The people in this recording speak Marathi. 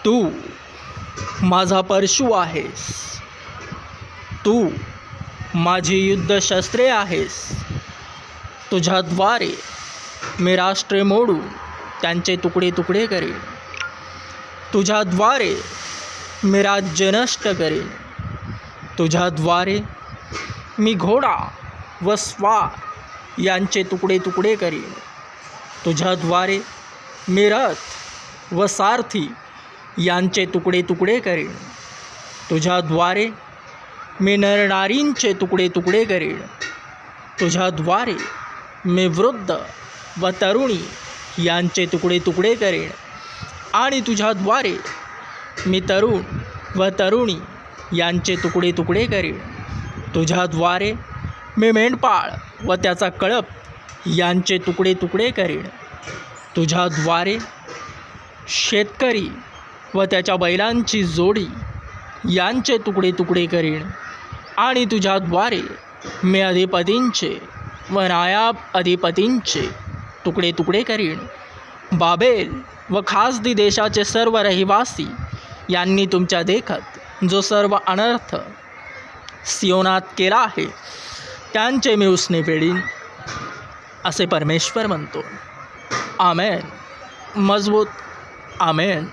तू माझा परशु आहेस, तू माझी युद्धशस्त्रे आहेस. तुझ्याद्वारे मी राष्ट्रे मोडून त्यांचे तुकडे तुकडे करेन. तुझ्याद्वारे मी राज्य नष्ट करेन. तुझ्याद्वारे मी घोडा व स्वार यांचे तुकडे तुकडे करेन. तुझ्याद्वारे मी रथ व सारथी यांचे तुकडे तुकडे करेन. तुझ्याद्वारे मी नरनारींचे तुकडे तुकडे करेन. तुझ्याद्वारे मी वृद्ध व तरुणी यांचे तुकडे तुकडे करेन. आणि तुझ्याद्वारे मी तरुण व तरुणी यांचे तुकडे तुकडे करेन. तुझ्याद्वारे मी मेंढपाळ व त्याचा कळप यांचे तुकडे तुकडे करेन. तुझ्याद्वारे शेतकरी व त्याच्या बैलांची जोडी यांचे तुकडे तुकडे करेन. आणि तुझ्याद्वारे मी अधिपतींचे व नायाब अधिपतींचे तुकडे तुकडे करीन. बाबेल व खासदी देशाचे सर्व रहिवासी यांनी तुमच्या देखत जो सर्व अनर्थ सियोनात केला आहे त्यांचे मी उसने फेडीन, असे परमेश्वर म्हणतो. आमेन. मजबूत आमेन.